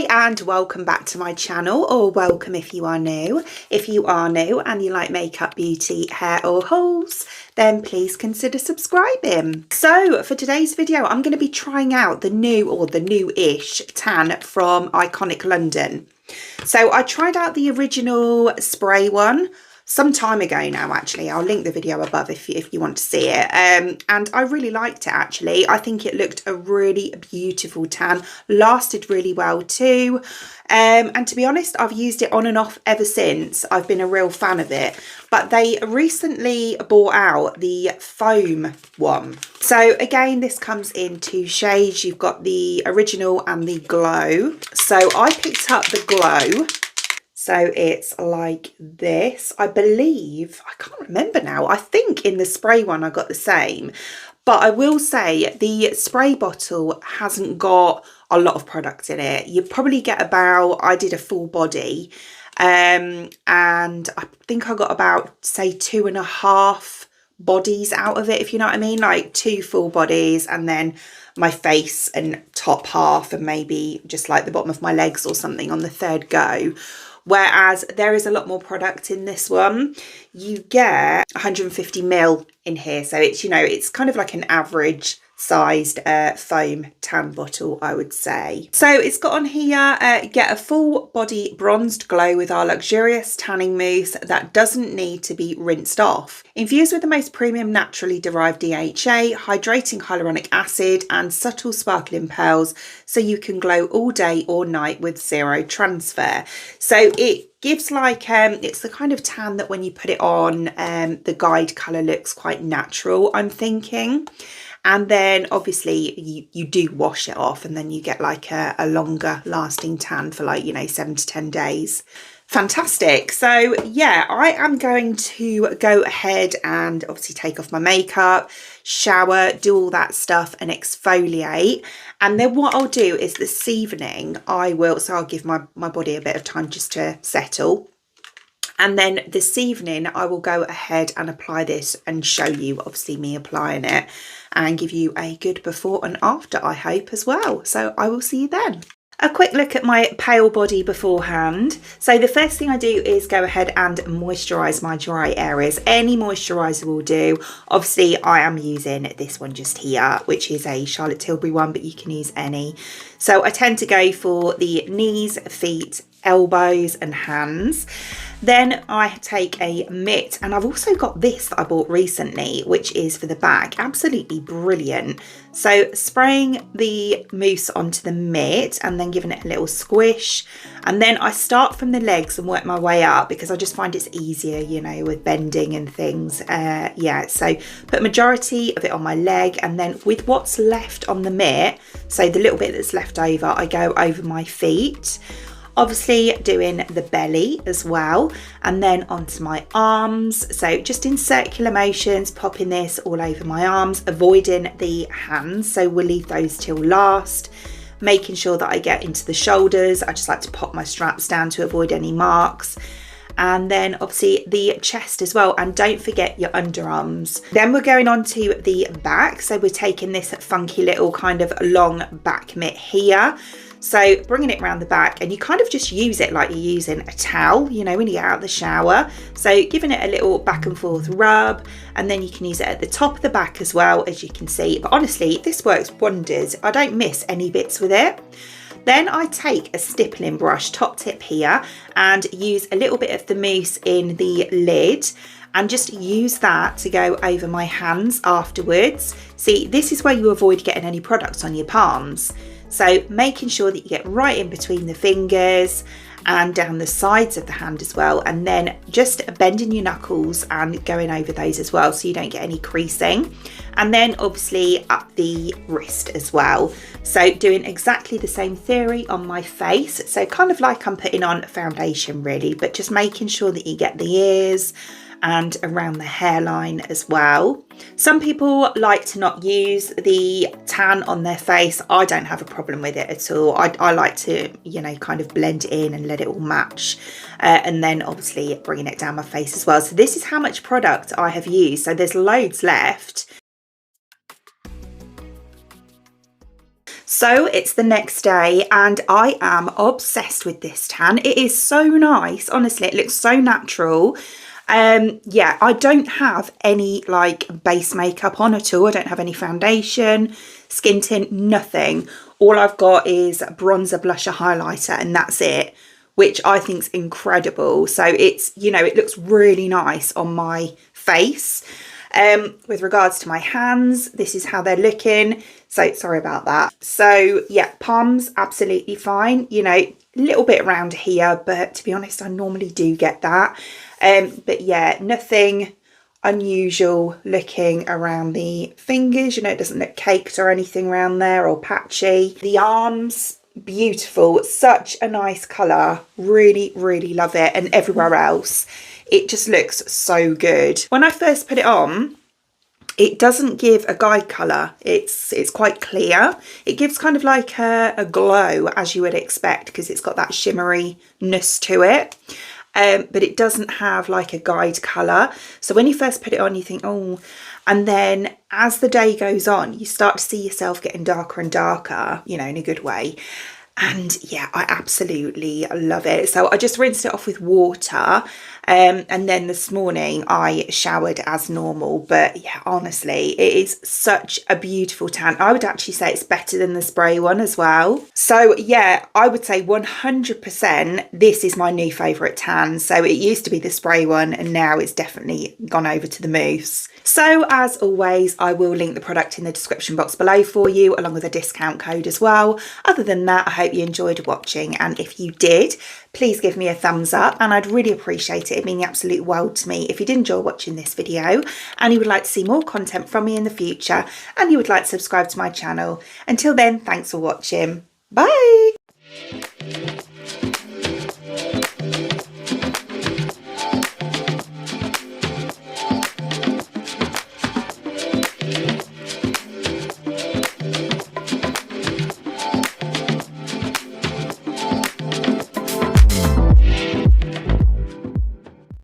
Hi and welcome back to my channel, or welcome if you are new. If you are new and you like makeup, beauty, hair or hauls, then please consider subscribing. So for today's video, I'm going to be trying out the new-ish tan from Iconic London. So I tried out the original spray one some time ago now, actually. I'll link the video above if you want to see it. And I really liked it, actually. I think it looked a really beautiful tan, lasted really well too. And to be honest, I've used it on and off ever since. I've been a real fan of it. But they recently brought out the foam one. So again, this comes in two shades. You've got the original and the glow. So I picked up the glow. So it's like this. I believe, I can't remember now. I think in the spray one I got the same. But I will say the spray bottle hasn't got a lot of product in it. You probably get about, I did a full body. And I think I got about, say, 2.5 bodies out of it, if you know what I mean. Like 2 full bodies and then my face and top half and maybe just like the bottom of my legs or something on the third go. Whereas there is a lot more product in this one. You get 150 ml in here. So it's, you know, it's kind of like an average sized foam tan bottle, I would say. So it's got on here, get a full body bronzed glow with our luxurious tanning mousse that doesn't need to be rinsed off. Infused with the most premium naturally derived DHA, hydrating hyaluronic acid and subtle sparkling pearls, so you can glow all day or night with zero transfer. So it gives like, it's the kind of tan that when you put it on, the guide colour looks quite natural, I'm thinking. And then obviously you do wash it off and then you get like a longer lasting tan for like, you know, 7 to 10 days. Fantastic. So yeah, I am going to go ahead and obviously take off my makeup, shower, do all that stuff and exfoliate. And then what I'll do is this evening I'll give my body a bit of time just to settle. And then this evening I will go ahead and apply this and show you obviously me applying it and give you a good before and after, I hope, as well. So I will see you then. A quick look at my pale body beforehand. So the first thing I do is go ahead and moisturise my dry areas. Any moisturiser will do. Obviously I am using this one just here, which is a Charlotte Tilbury one, but you can use any. So I tend to go for the knees, feet, elbows and hands. Then I take a mitt, and I've also got this that I bought recently, which is for the back. Absolutely brilliant. So spraying the mousse onto the mitt and then giving it a little squish. And then I start from the legs and work my way up because I just find it's easier, you know, with bending and things. Yeah, so put majority of it on my leg, and then with what's left on the mitt, so the little bit that's left over, I go over my feet. Obviously doing the belly as well, and then onto my arms. So just in circular motions, popping this all over my arms, avoiding the hands. So we'll leave those till last. Making sure that I get into the shoulders. I just like to pop my straps down to avoid any marks. And then obviously the chest as well, and don't forget your underarms. Then we're going on to the back. So we're taking this funky little kind of long back mitt here. So bringing it around the back, and you kind of just use it like you're using a towel, you know, when you get out of the shower. So giving it a little back and forth rub, and then you can use it at the top of the back as well, as you can see. But honestly, this works wonders. I don't miss any bits with it. Then I take a stippling brush, top tip here, and use a little bit of the mousse in the lid and just use that to go over my hands afterwards. See, this is where you avoid getting any products on your palms. So making sure that you get right in between the fingers and down the sides of the hand as well, and then just bending your knuckles and going over those as well so you don't get any creasing. And then obviously up the wrist as well. So doing exactly the same theory on my face. So kind of like I'm putting on foundation really, but just making sure that you get the ears and around the hairline as well. Some people like to not use the tan on their face. I don't have a problem with it at all. I like to, you know, kind of blend it in and let it all match. And then obviously bringing it down my face as well. So this is how much product I have used. So there's loads left. So it's the next day and I am obsessed with this tan. It is so nice. Honestly, it looks so natural. Yeah, I don't have any like base makeup on at all. I don't have any foundation, skin tint, nothing. All I've got is bronzer, blusher, highlighter, and that's it, which I think is incredible. So it's, you know, it looks really nice on my face. With regards to my hands, this is how they're looking. So sorry about that. So yeah, palms absolutely fine. You know, a little bit around here, but to be honest, I normally do get that. But yeah, nothing unusual looking around the fingers. You know, it doesn't look caked or anything around there or patchy. The arms, beautiful, such a nice colour. Really, really love it. And everywhere else, it just looks so good. When I first put it on, it doesn't give a guide colour. It's quite clear. It gives kind of like a glow, as you would expect, because it's got that shimmeriness to it. But it doesn't have like a guide colour. So when you first put it on, you think, oh, and then as the day goes on, you start to see yourself getting darker and darker, you know, in a good way. And yeah, I absolutely love it. So I just rinsed it off with water. And then this morning I showered as normal. But yeah, honestly, it is such a beautiful tan. I would actually say it's better than the spray one as well. So yeah, I would say 100% this is my new favourite tan. So it used to be the spray one and now it's definitely gone over to the mousse. So as always, I will link the product in the description box below for you, along with a discount code as well. Other than that, I hope you enjoyed watching, and if you did, please give me a thumbs up, and I'd really appreciate it. It'd mean the absolute world to me if you did enjoy watching this video and you would like to see more content from me in the future and you would like to subscribe to my channel. Until then, thanks for watching. Bye!